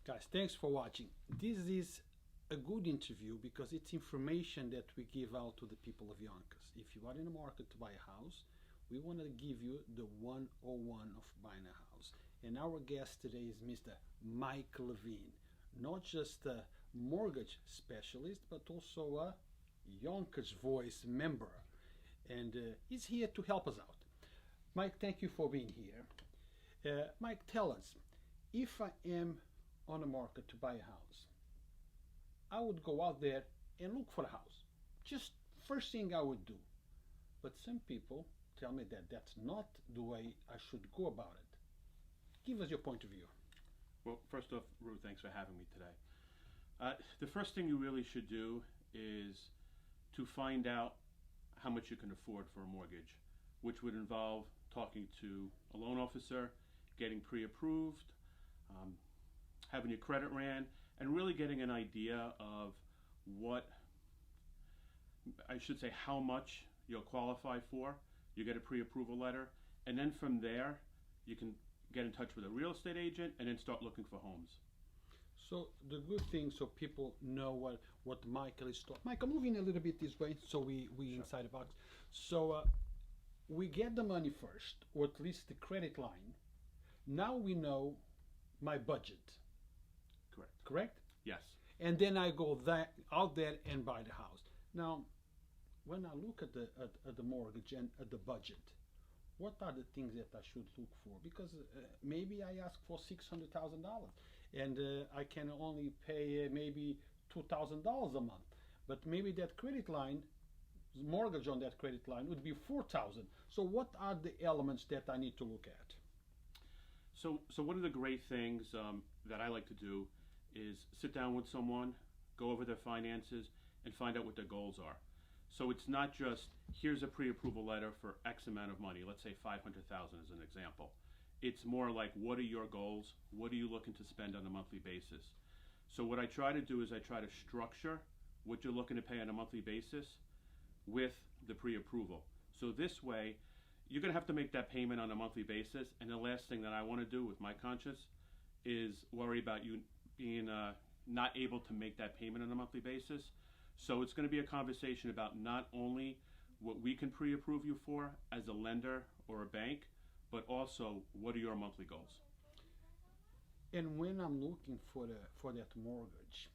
Guys, thanks for watching. This is a good interview because it's information that we give out to the people of Yonkers. If you are in the market to buy a house, we want to give you the 101 of buying a house. And our guest today is Mr. Mike Levine, not just a mortgage specialist, but also a Yonkers Voice member. And he's here to help us out. Mike, thank you for being here. Mike, tell us, if I am on the market to buy a house, I would go out there and look for a house. Just first thing I would do. But some people tell me that that's not the way I should go about it. Give us your point of view. Well, first off, Ru, thanks for having me today. The first thing you really should do is to find out how much you can afford for a mortgage, which would involve talking to a loan officer, getting pre-approved, having your credit ran, and really getting an idea of how much you'll qualify for. You get a pre-approval letter, and then from there, you can get in touch with a real estate agent and then start looking for homes. So the good thing, so people know what Michael is talking. Michael, moving a little bit this way, so we Sure. inside the box. So we get the money first, or at least the credit line. Now we know my budget. Correct. Correct? Yes. And then I go out there and buy the house. Now, when I look at the mortgage and at the budget, what are the things that I should look for? Because maybe I ask for $600,000 and I can only pay maybe $2,000 a month. But maybe that credit line, mortgage on that credit line would be $4,000. So what are the elements that I need to look at? So one of the great things that I like to do is sit down with someone, go over their finances, and find out what their goals are. So it's not just, here's a pre-approval letter for X amount of money, let's say $500,000 as an example. It's more like, what are your goals? What are you looking to spend on a monthly basis? So what I try to do is I try to structure what you're looking to pay on a monthly basis with the pre-approval. So this way, you're gonna have to make that payment on a monthly basis, and the last thing that I wanna do with my conscience is worry about you being not able to make that payment on a monthly basis. So it's going to be a conversation about not only what we can pre-approve you for as a lender or a bank, but also what are your monthly goals. And when I'm looking for that mortgage,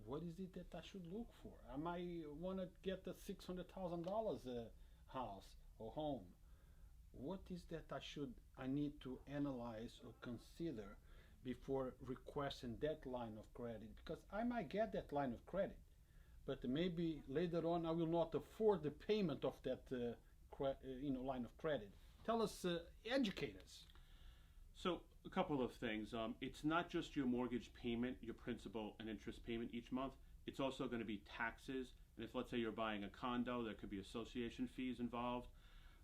what is it that I should look for? I might want to get the $600,000 house or home. What is that I need to analyze or consider before requesting that line of credit? Because I might get that line of credit, but maybe later on I will not afford the payment of that line of credit. Tell us, educate us. So a couple of things. It's not just your mortgage payment, your principal and interest payment each month. It's also going to be taxes. And if, let's say, you're buying a condo, there could be association fees involved.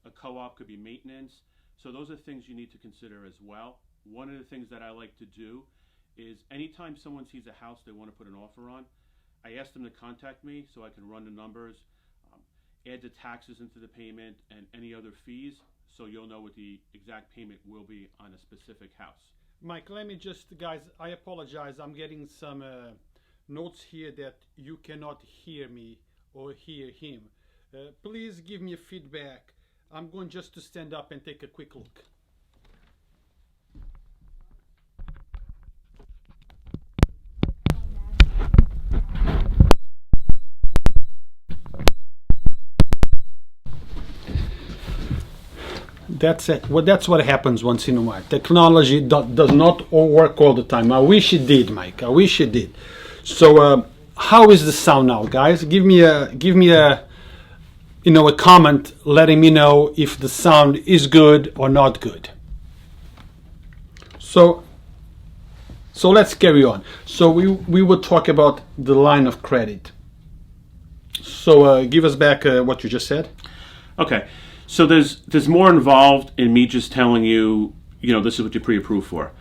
A co-op could be maintenance. So those are things you need to consider as well. One of the things that I like to do is anytime someone sees a house they want to put an offer on, I ask them to contact me so I can run the numbers, add the taxes into the payment and any other fees, so you'll know what the exact payment will be on a specific house. Mike, let me just, guys, I apologize. I'm getting some notes here that you cannot hear me or hear him. Please give me a feedback. I'm going just to stand up and take a quick look. That's it. Well, that's what happens once in a while. Technology does not work all the time. I wish it did, Mike. I wish it did. So, how is the sound now, guys? Give me a a comment letting me know if the sound is good or not good. So let's carry on. So we will talk about the line of credit. So give us back what you just said. Okay. So there's more involved in me just telling you, this is what you pre-approved for.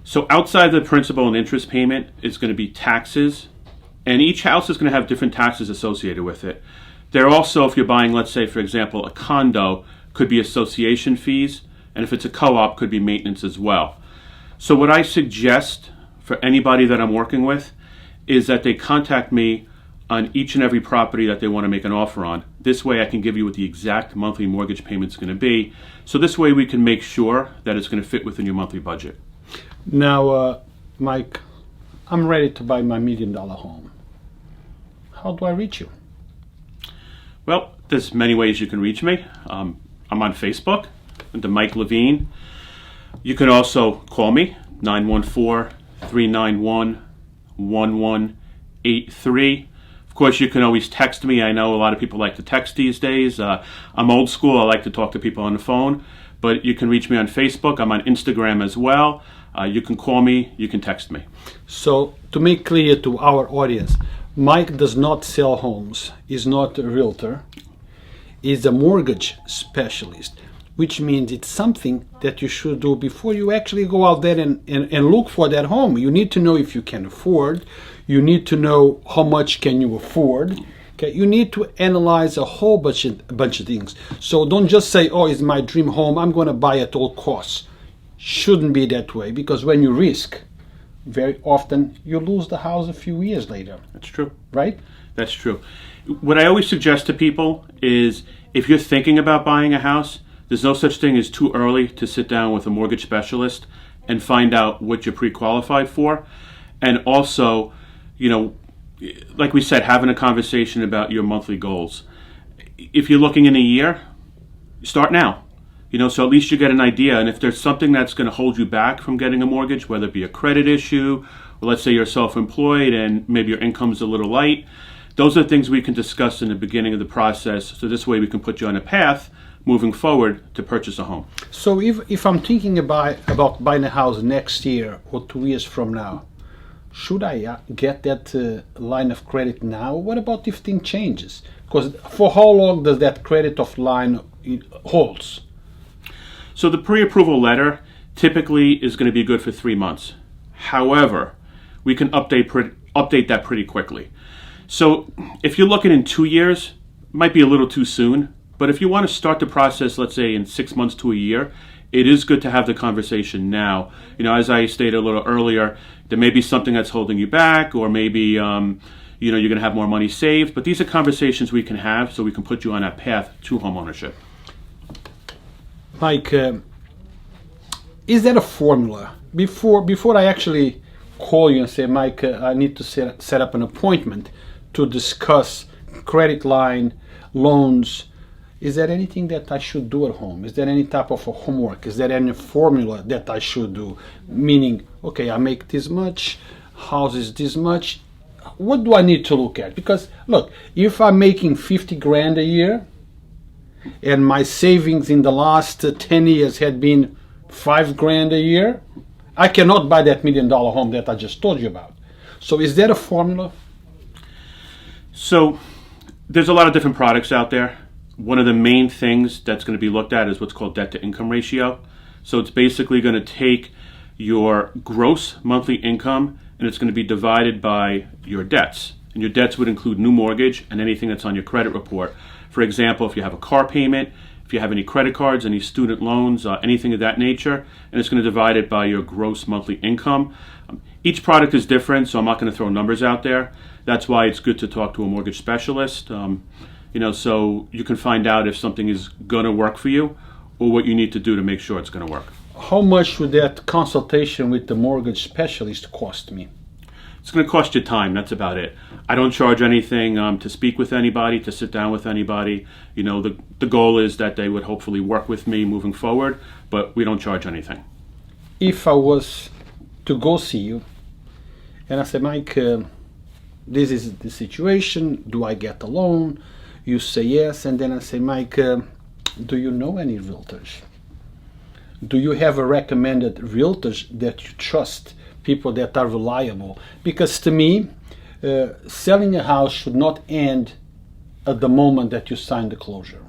So outside the principal and interest payment is going to be taxes, and each house is going to have different taxes associated with it. There are also, if you're buying, let's say, for example, a condo, could be association fees, and if it's a co-op, could be maintenance as well. So what I suggest for anybody that I'm working with is that they contact me on each and every property that they want to make an offer on. This way I can give you what the exact monthly mortgage payment is going to be. So this way we can make sure that it's going to fit within your monthly budget. Now, Mike, I'm ready to buy my $1 million home. How do I reach you? Well, there's many ways you can reach me. I'm on Facebook under Mike Levine. You can also call me, 914-391-1183. Of course, you can always text me. I know a lot of people like to text these days. I'm old school. I like to talk to people on the phone. But you can reach me on Facebook. I'm on Instagram as well. You can call me. You can text me. So, to make clear to our audience, Mike does not sell homes. He's not a realtor. He's a mortgage specialist, which means it's something that you should do before you actually go out there and look for that home. You need to know if you can afford. You need to know how much can you afford. Okay, you need to analyze a whole bunch of things. So don't just say, oh, it's my dream home, I'm going to buy at all costs. Shouldn't be that way, because when you risk, very often you lose the house a few years later. That's true. Right? That's true. What I always suggest to people is if you're thinking about buying a house, there's no such thing as too early to sit down with a mortgage specialist and find out what you're pre-qualified for. And also, like we said, having a conversation about your monthly goals. If you're looking in a year, start now. So at least you get an idea. And if there's something that's going to hold you back from getting a mortgage, whether it be a credit issue, or let's say you're self-employed and maybe your income's a little light, those are things we can discuss in the beginning of the process. So this way we can put you on a path moving forward to purchase a home. So if I'm thinking about buying a house next year or 2 years from now, should I get that line of credit now? What about if thing changes? Because for how long does that credit of line holds? So the pre-approval letter typically is going to be good for 3 months. However, we can update that pretty quickly. So if you're looking in 2 years, it might be a little too soon. But if you want to start the process, let's say in 6 months to a year, it is good to have the conversation now. As I stated a little earlier, there may be something that's holding you back, or maybe you're going to have more money saved. But these are conversations we can have so we can put you on that path to home ownership. Mike, is there a formula? Before I actually call you and say, Mike, I need to set up an appointment to discuss credit line, loans, is there anything that I should do at home? Is there any type of a homework? Is there any formula that I should do? Meaning, okay, I make this much, house is this much. What do I need to look at? Because look, if I'm making 50 grand a year and my savings in the last 10 years had been 5 grand a year, I cannot buy that $1 million home that I just told you about. So is there a formula? So there's a lot of different products out there. One of the main things that's going to be looked at is what's called debt to income ratio. So it's basically going to take your gross monthly income and it's going to be divided by your debts. And your debts would include new mortgage and anything that's on your credit report. For example, if you have a car payment, if you have any credit cards, any student loans, anything of that nature, and it's going to divide it by your gross monthly income. Each product is different, so I'm not going to throw numbers out there. That's why it's good to talk to a mortgage specialist. So you can find out if something is going to work for you or what you need to do to make sure it's going to work. How much would that consultation with the mortgage specialist cost me? It's going to cost you time. That's about it. I don't charge anything to speak with anybody, to sit down with anybody. The goal is that they would hopefully work with me moving forward, but we don't charge anything. If I was to go see you and I say, Mike, this is the situation, do I get a loan? You say yes, and then I say, Mike, do you know any realtors? Do you have a recommended realtors that you trust, people that are reliable? Because to me, selling a house should not end at the moment that you sign the closure.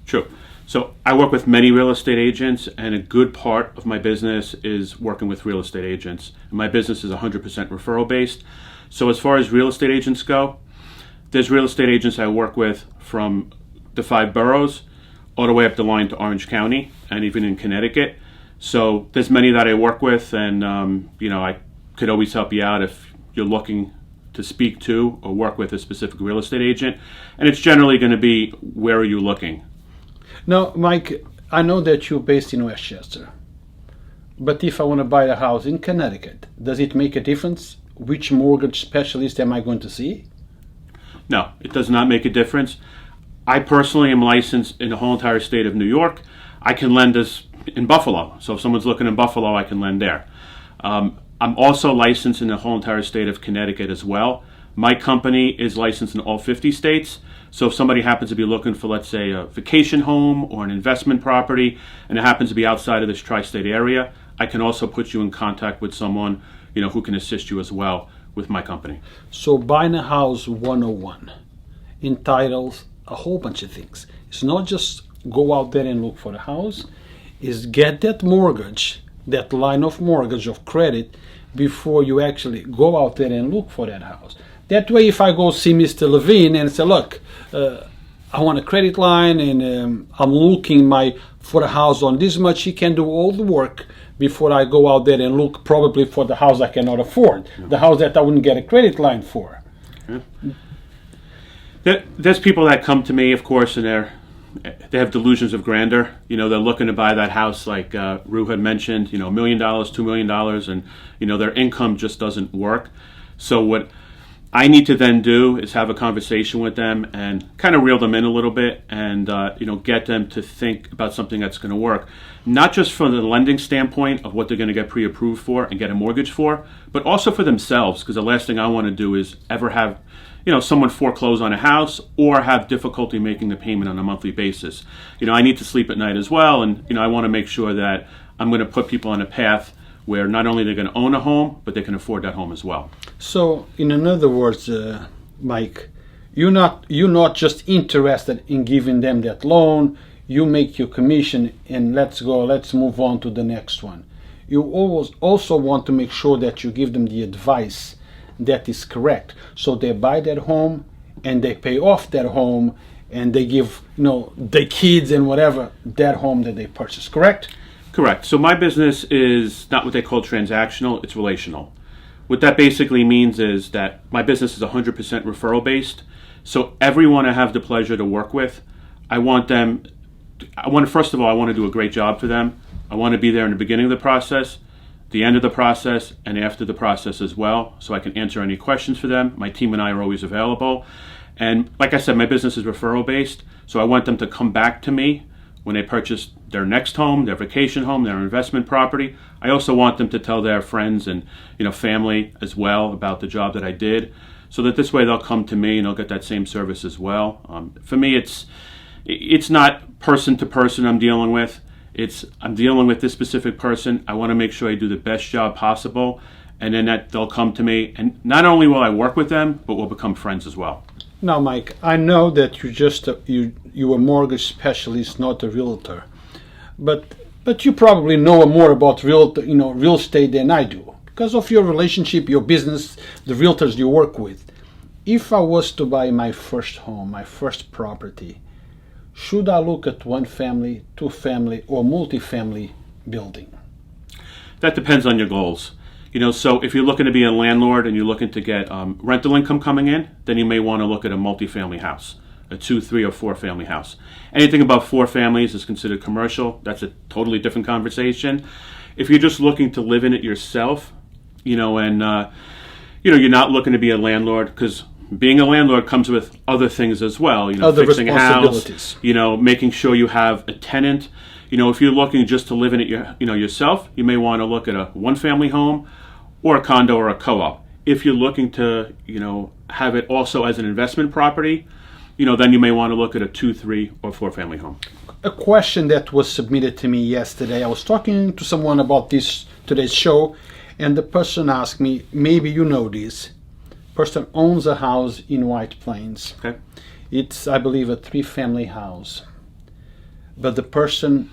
True. So I work with many real estate agents, and a good part of my business is working with real estate agents. My business is 100% referral based. So as far as real estate agents go, there's real estate agents I work with from the 5 boroughs all the way up the line to Orange County and even in Connecticut. So there's many that I work with, and I could always help you out if you're looking to speak to or work with a specific real estate agent. And it's generally going to be, where are you looking? Now, Mike, I know that you're based in Westchester, but if I want to buy a house in Connecticut, does it make a difference which mortgage specialist am I going to see? No, it does not make a difference. I personally am licensed in the whole entire state of New York. I can lend us in Buffalo. So if someone's looking in Buffalo, I can lend there. I'm also licensed in the whole entire state of Connecticut as well. My company is licensed in all 50 states. So if somebody happens to be looking for, let's say, a vacation home or an investment property, and it happens to be outside of this tri-state area, I can also put you in contact with someone, who can assist you as well with my company. So buying a house 101 entitles a whole bunch of things. It's not just go out there and look for a house, is get that mortgage, that line of mortgage of credit, before you actually go out there and look for that house. That way, if I go see Mr. Levine and say, look, I want a credit line and I'm looking for a house on this much, he can do all the work before I go out there and look probably for the house I cannot afford, the house that I wouldn't get a credit line for. There's people that come to me, of course, and they have delusions of grandeur. They're looking to buy that house, like Rue had mentioned, $1 million, $2 million, and their income just doesn't work. So what I need to then do is have a conversation with them and kind of reel them in a little bit, and get them to think about something that's going to work, not just from the lending standpoint of what they're going to get pre-approved for and get a mortgage for, but also for themselves, because the last thing I want to do is ever have someone foreclose on a house or have difficulty making the payment on a monthly basis. I need to sleep at night as well, and I want to make sure that I'm going to put people on a path where not only they're going to own a home, but they can afford that home as well. So, in other words, Mike, you're not just interested in giving them that loan. You make your commission, and let's move on to the next one. You always also want to make sure that you give them the advice that is correct. So they buy that home and they pay off that home, and they give the kids and whatever that home that they purchased. Correct? Correct. So my business is not what they call transactional, it's relational. What that basically means is that my business is 100% referral based. So everyone I have the pleasure to work with, first of all, I want to do a great job for them. I want to be there in the beginning of the process, the end of the process, and after the process as well, so I can answer any questions for them. My team and I are always available. And like I said, my business is referral based, so I want them to come back to me when they purchase their next home, their vacation home, their investment property. I also want them to tell their friends and family as well about the job that I did, so that this way they'll come to me and they'll get that same service as well. For me, it's not person to person I'm dealing with. I'm dealing with this specific person. I want to make sure I do the best job possible, and then that they'll come to me, and not only will I work with them, but we'll become friends as well. Now, Mike, I know that you're a mortgage specialist, not a realtor, but you probably know more about real estate than I do because of your relationship, your business, the realtors you work with. If I was to buy my first home, my first property, should I look at one family, two family, or multifamily building? That depends on your goals. So if you're looking to be a landlord and you're looking to get rental income coming in, then you may want to look at a multifamily house, a 2, 3, or 4 family house. Anything above 4 families is considered commercial. That's a totally different conversation. If you're just looking to live in it yourself, and you're not looking to be a landlord, because being a landlord comes with other things as well. Other fixing a house, responsibilities. Making sure you have a tenant. If you're looking just to live in it, yourself, you may want to look at a 1-family home or a condo or a co-op. If you're looking to, have it also as an investment property, then you may want to look at a 2, 3, or 4-family home. A question that was submitted to me yesterday. I was talking to someone about today's show, and the person asked me, maybe you know this. Person owns a house in White Plains. Okay. It's, I believe, a 3-family house. But the person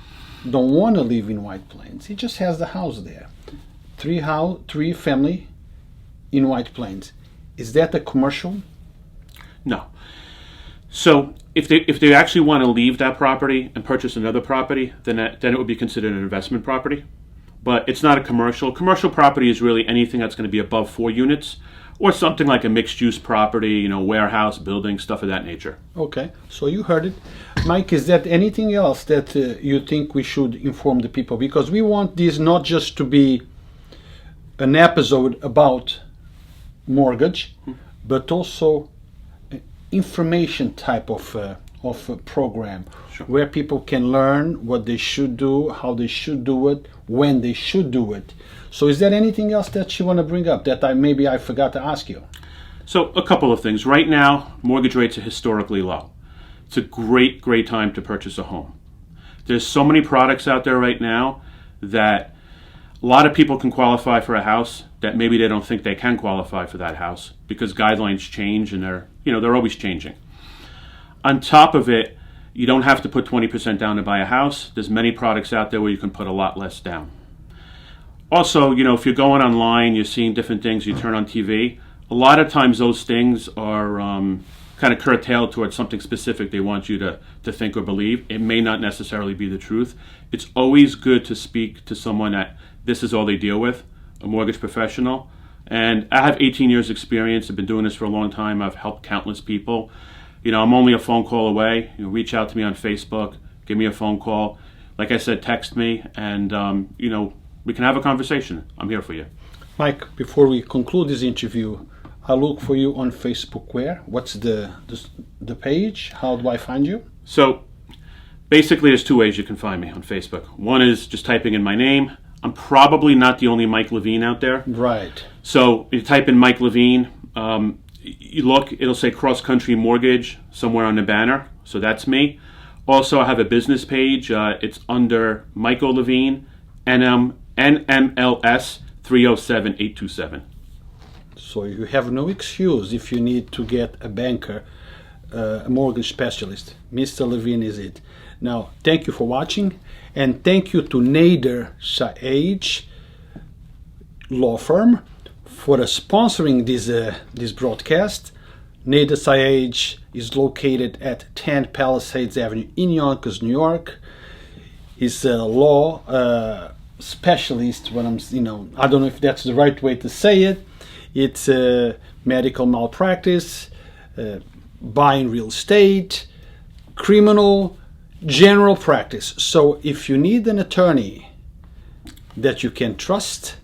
don't want to live in White Plains. He just has the house there. 3 family in White Plains. Is that a commercial? No. So if they actually want to leave that property and purchase another property, then it would be considered an investment property. But it's not a commercial. Commercial property is really anything that's going to be above 4 units, or something like a mixed-use property, warehouse, building, stuff of that nature. Okay, so you heard it. Mike, is there anything else that you think we should inform the people? Because we want this not just to be an episode about mortgage, but also information type of program. Sure. Where people can learn what they should do, how they should do it, when they should do it. So is there anything else that you want to bring up that maybe I forgot to ask you? So a couple of things. Right now, mortgage rates are historically low. It's a great time to purchase a home. There's so many products out there right now that a lot of people can qualify for a house that maybe they don't think they can qualify for that house because guidelines change and they're always changing. On top of it, you don't have to put 20% down to buy a house. There's many products out there where you can put a lot less down. Also, if you're going online, you're seeing different things, you turn on TV, a lot of times those things are kind of curtailed towards something specific they want you to think or believe. It may not necessarily be the truth. It's always good to speak to someone that this is all they deal with, a mortgage professional. And I have 18 years experience. I've been doing this for a long time. I've helped countless people. I'm only a phone call away. Reach out to me on Facebook, give me a phone call. Like I said, text me, and we can have a conversation. I'm here for you. Mike, before we conclude this interview, I'll look for you on Facebook where? What's the page? How do I find you? So basically there's 2 ways you can find me on Facebook. One is just typing in my name. I'm probably not the only Mike Levine out there. Right. So you type in Mike Levine. You look, it'll say Cross Country Mortgage somewhere on the banner. So that's me. Also, I have a business page. It's under Michael Levine, NMLS 307827. So you have no excuse if you need to get a banker, a mortgage specialist. Mr. Levine is it. Now, thank you for watching, and thank you to Nader Saage Law Firm for sponsoring this broadcast. Nader Saage is located at 10 Palisades Avenue in Yonkers, New York. He's a law specialist. I don't know if that's the right way to say it. It's medical malpractice, buying real estate, criminal, general practice. So if you need an attorney that you can trust,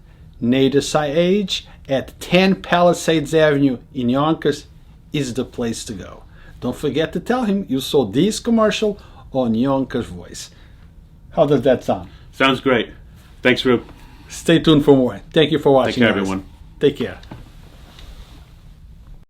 Nader Saage at 10 Palisades Avenue in Yonkers is the place to go. Don't forget to tell him you saw this commercial on Yonkers Voice. How does that sound? Sounds great. Thanks, Rube. Stay tuned for more. Thank you for watching. Take care, everyone. Take care.